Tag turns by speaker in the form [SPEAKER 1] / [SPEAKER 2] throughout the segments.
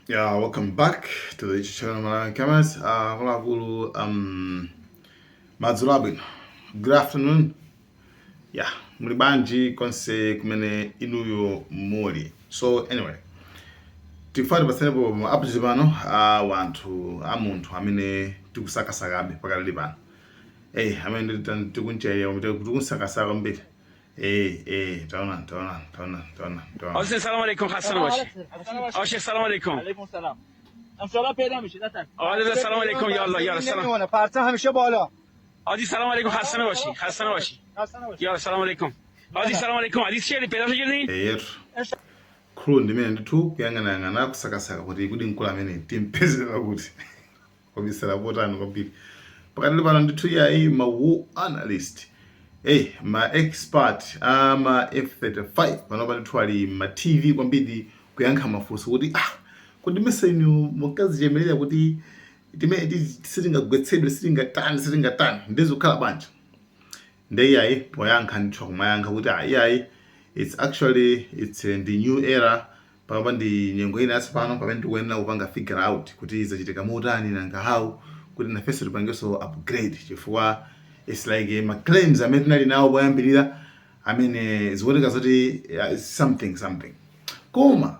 [SPEAKER 1] Yeah, welcome back to the channel Malawi Cameras. Kulakulu Madzulabin. Good afternoon. Yeah, muli konse kumene inuyo muli. So anyway, tifati pasenepo maupdate pano wanthu amunthu amene tikusakasakabe pakali pano. Amene tikuncheya tikunsakasaka kwambiri. taona.
[SPEAKER 2] آقا سلام علیکم خسته نباشی. آقا سلام علیکم.
[SPEAKER 3] علیکم سلام. امسال پیدا میشید اتک.
[SPEAKER 2] آقا سلام علیکم یا الله یا سلام.
[SPEAKER 3] نمیمونه پرچم همیشه بالا.
[SPEAKER 2] آقا سلام علیکم خسته نباشی. خسته نباشی. یا سلام علیکم. آقا سلام علیکم. حدیث چیه پیدا شدی؟
[SPEAKER 1] Crew ndimene ndithu kuyang'anayang'ana kusakasaka kuti kuti mkulu amene timpezera kuti kwabisala potani kwambiri pakati pano ndithu yayi ma war analyst ma expert ama F35 panopa ndithu ali ma TV kwambiri kuyankha mafunso kuti kuti mesenu mukazichemerera kuti timene sitingagwetsedwe sitingatani ndizokhala banja ndeyayi poyankha ndithu kumayankha kuti yayi it's the new era panopa ndi nyengo ina yatsopano pamene tikuyenera kupanga figure out kuti zachitika motani nanga how kuti nafenso tipangenso upgrade chifukwa it's like ma claims amene tinali nawo poyambirira amene zikuoneka zoti something koma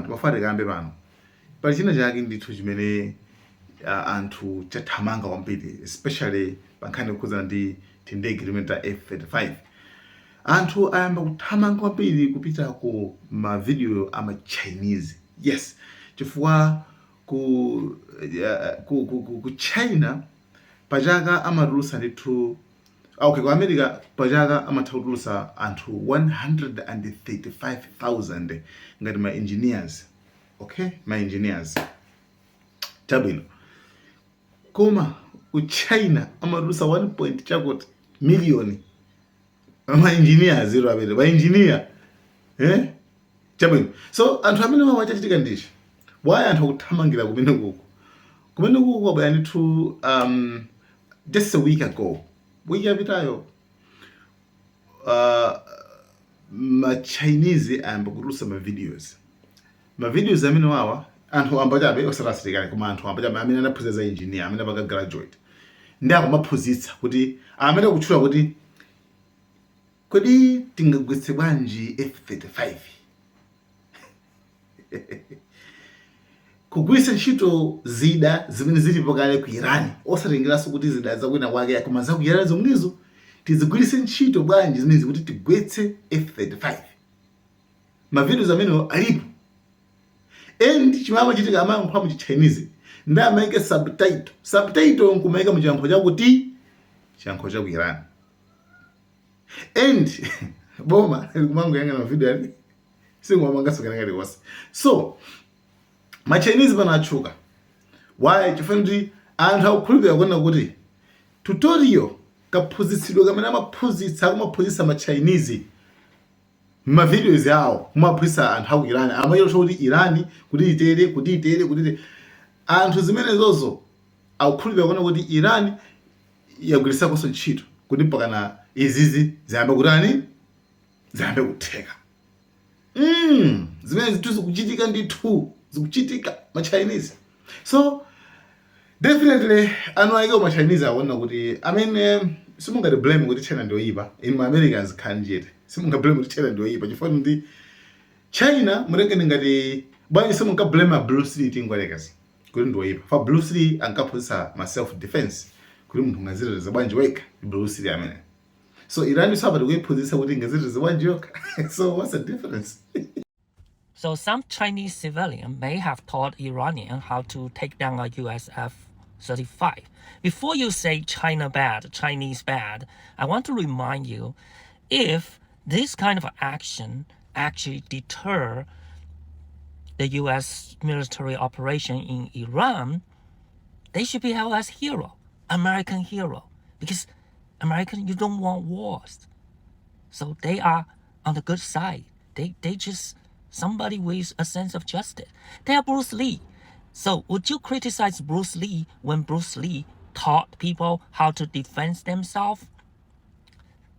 [SPEAKER 1] timafati kambe pano pali china chake ndithu chimene anthu chathamanga kwambiri especially pankhani kukhudzana ndi ndege limene ta F35 anthu ayamba kuthamanga kwambiri kupita ku ma video ama Chinese. Yes, chifukwa ku China pachaka amatulusa ndithu ku America pachaka amatulusa anthu 135,000 ngati ma engineers. Ma engineers chabwino koma ku China amatulusa 1 chakuti million ma engineers abere ba engineer chabwino. So anthu amene wachachitika ndichi why anthu akuthamangira kumene kuko kwabaya ndithu just a week ago wiki yapitayo ma Chinese ayamba kutulusa ma videos amene wawa anthu ambachabe osatasitikali koma anthu ambachabe amene anaphunzira engineer amene apaka graduate ndi akumaphunzitsa kuti amene akutchula kuti kodi tingagwetse bwanji F35 kugwiritsa ntchito zida zimene zilipo kale ku Iran osatengeranso kuti zida zakwina kwake koma za ku Iran zomwezo tizigwiritse ntchito bwanji zimene kuti tigwetse F35. Ma videos amene alipo and chimama chitika amayankhula mu Chinese ndi amaike subtitle nkumaika mu chiyankho chakuti chiyankho cha ku Iran and boma kumango yanga na video ali singwamanga sokana wasi. So ma Chinese panachuka why chifukwa anthu akukhulupirira kuona kuti tutorial kaphunzitsidwe kamene amaphunzitsa ma Chinese ma videos yawo kumaphunzitsa anthu aku Iran amayiro kuti Iran kuti itere anthu zimene zozo akukhulupirira kuona kuti Iran yagwiritsa koso ntchito kuti pakana izizi ziyambe kutani ziyambe kutheka zimene zithu zikuchitika ndithu zikuchitika ma Chinese. So definitely anwaike ma Chinese aona kuti simungati blame kuti China ndio ipa in ma Americans kanjete simunga blame kuti China ndio ipa chifukwa ndi China mureke ngati bwanji simunga blame Bruce Lee tingwalekazi kuti ndio ipa fa Bruce Lee ankaphunzitsa ma self defense kuti munthu ngazireza bwanji weka Bruce Lee amene. So Iran is about to position what is one joke. So what's the difference?
[SPEAKER 4] So some Chinese civilian may have taught Iranian how to take down a US F-35. Before you say China bad, Chinese bad, I want to remind you, if this kind of action actually deter the US military operation in Iran, they should be held as hero, American hero, because American, you don't want wars. So they are on the good side. They just somebody with a sense of justice. They are Bruce Lee. So would you criticize Bruce Lee when Bruce Lee taught people how to defend themselves?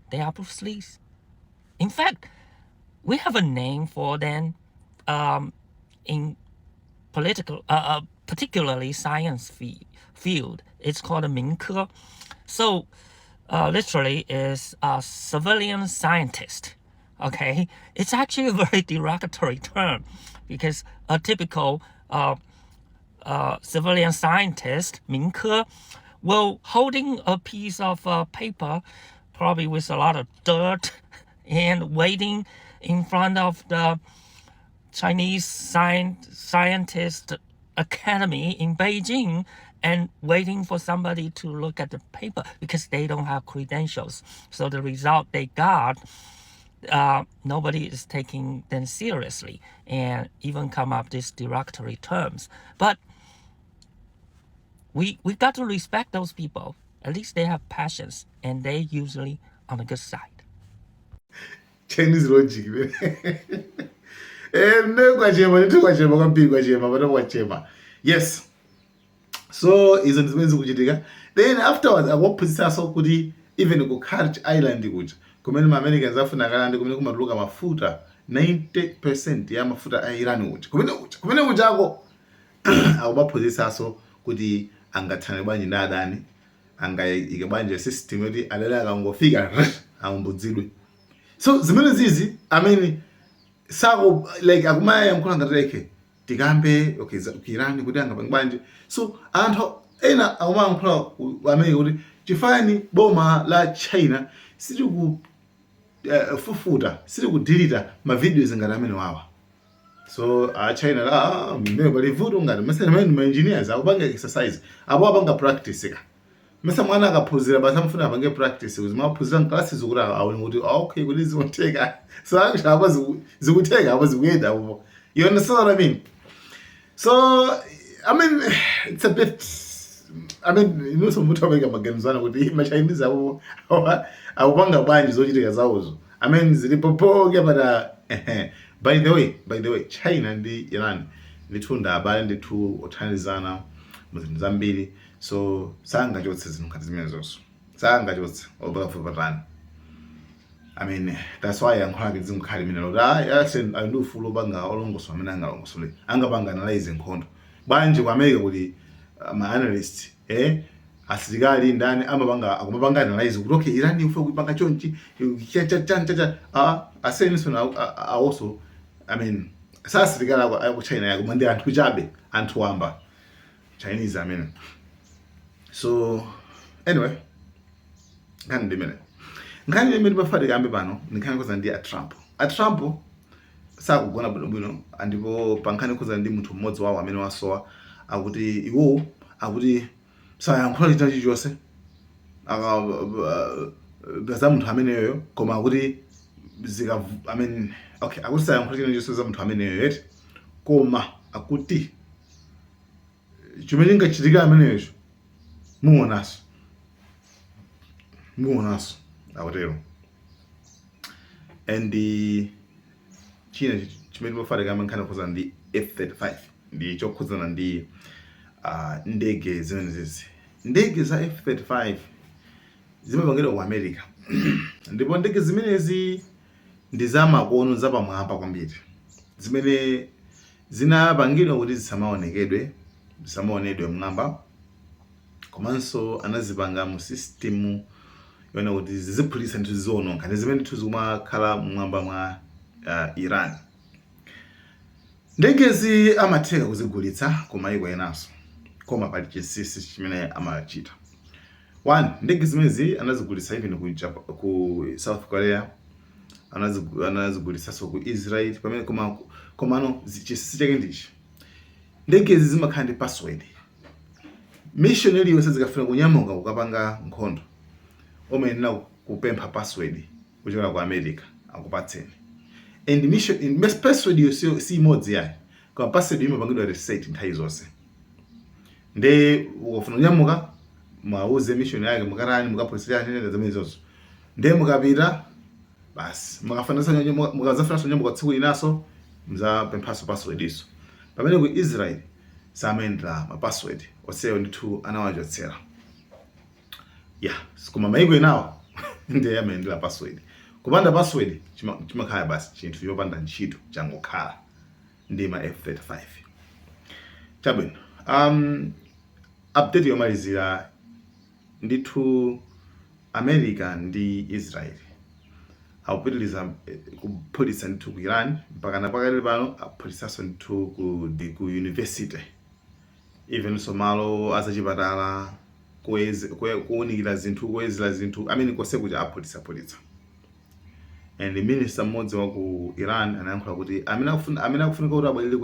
[SPEAKER 4] They are Bruce Lee's. In fact, we have a name for them in particularly science field. It's called 民科. So literally is a civilian scientist. Okay, it's actually a very derogatory term because a typical civilian scientist, 民科, will holding a piece of paper, probably with a lot of dirt, and waiting in front of the Chinese Scientist Academy in Beijing and waiting for somebody to look at the paper because they don't have credentials. So the result they got, nobody is taking them seriously and even come up these derogatory terms. But we got to respect those people. At least they have passions and they usually on the good side.
[SPEAKER 1] Chinese logic. Yes. So izo ndizimene kuchitika. Then afterwards akwaphunzitsa so kuti even ku Kharch Island kuti kumene ma Americans afuna kalande kumene kumatuluka mafuta 90% ya mafuta a Iran kuti kumene kuchako akubaphunzitsa so kuti angathane bwanji na adani angayike bwanje system yoti adala akangofika ambudzidwe. So zimene zizi sako like akumaya mkhona ngatireke tikambe okay Iran kuti angapanga bwanje. So anthu ena akumaya mkhona amene kuti chifani boma la China sili ku fufuta sili ku delete ma videos ngati amene wawa. So China la mbele bali vuto ngati mesela ma engineers akupanga exercise abo apanga practice ka. Mesa mwana akaphunzira basi amfuna apange practice ukuthi maphunzira classes ukuthi awone ukuthi okay kuti zimoteka. So aba zikuteka aba zikuyenda abo. You understand what I mean? So it's a bit some muthu abeka maganizana kuti ma Chinese abo awupanga banje zochitika zawozo. Zilipopoke but by the way China ndi Iran ndithunda abale ndithu othandizana muzinto zambiri. So sangachotse zinthu ngati zimenezoso sangachotse obafupatani. That's why yankhwala zinkhali mina lo andufulo banga olongoso amene angalongosole angapanga analyze nkhondo banje ku America kuti ma analyst asilikali ndani amabanga akumabanga analyze kuti okay Iran ifuna kuipanga chonchi asenso also sasilikali aku China yako mandi anthu chabe anthu wamba Chinese So anyway nkhani imene bafati kambe pano nkhani koza ndi a Trump sakugona bwino ndipo pankhani koza ndi munthu mmodzi wawo amene wasowa akuti iwo akuti sayankhula chita chilichonse za munthu ameneyo koma akuti akuti sayankhula chilichonse za munthu ameneyo yeti koma akuti chimene ngachitika ameneyo muonaso akutero. And china chimene bafati kambe nkhani koza ndi F35 ndi chokhuzana ndi ndege zimenezi. Ndege za F35 zimapangidwa ku America ndipo ndege zimenezi ndi za makono za pamwamba kwambiri zimene zinapangidwa kuti zisamaonedwe mng'amba komanso anazipanga mu system yona kuti ziziphulitsa nthu ziononga ndi zimene nthu zikumakhala mng'amba mwa Iran. Ndegezi amatheka kuzigulitsa ku mayiko enaso koma pali chinsinsi chimene amachita. One, ndege zimezi anazigulitsa even ku South Korea, anazigulitsa so ku Israel pamene komano chinsinsi chake ndichi ndegezi zimakhala ndi password. Mission iliyonse zikafuna kunyamuka kukapanga nkhondo omenena kupempha password kuchokera ku America akupatseni. And mission password yo si imodzi yayi koma password imapangidwa reset nthawi zonse. Nde ukafuna kunyamuka mwauze mission yake mukarani mukaphunzira nene zimenezozo. Nde mukapita basi mukazafuna kunyamuka tsiku linaso muzapempha password iso. Pamene ku Israel samendla ma password oseyo ndithu anawachotsera. Koma mayiko enawo ndiye amendla password. Kupanda password chimakhala basi chinthu chopanda ntchito changokhala ndi ma F35. chabwino. Update yomalizira ndithu America ndi Israel akupitiriza kuphulitsa ndithu ku Iran mpaka napakali pano aphulitsanso ndithu ku university, even so malo azachipatala kuwunikira zinthu, kuwezera zinthu, konse kuti aphulitsa. And the minister mmodzi wa ku Iran anayankhula kuti amene akufunika kuti abwerere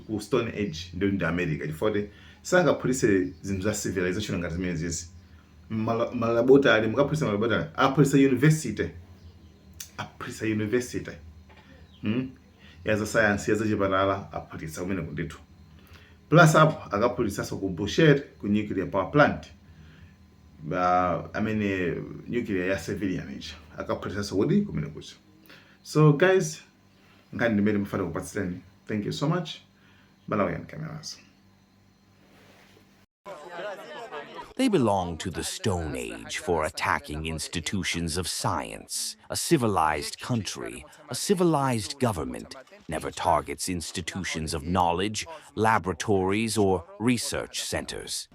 [SPEAKER 1] ku stone age ndi America, chifukwa sangaphulitse zinthu za civilization ngati zimene zizi. Malaboratory mukaphulitsa malaboratory, aphulitsa university ya za science, ya za chipatala aphulitsa kumene kundithu. Plus apo akaphulitsanso ku Bushehr ku nuclear power plant, nuclear ya civilian age akaphulitsanso kuti kumene kucha. So guys, ngani ndimene mufuna kupatsirani. Thank you so much. Balawian cameras.
[SPEAKER 5] They belong to the Stone Age for attacking institutions of science. A civilized country, a civilized government, never targets institutions of knowledge, laboratories, or research centers.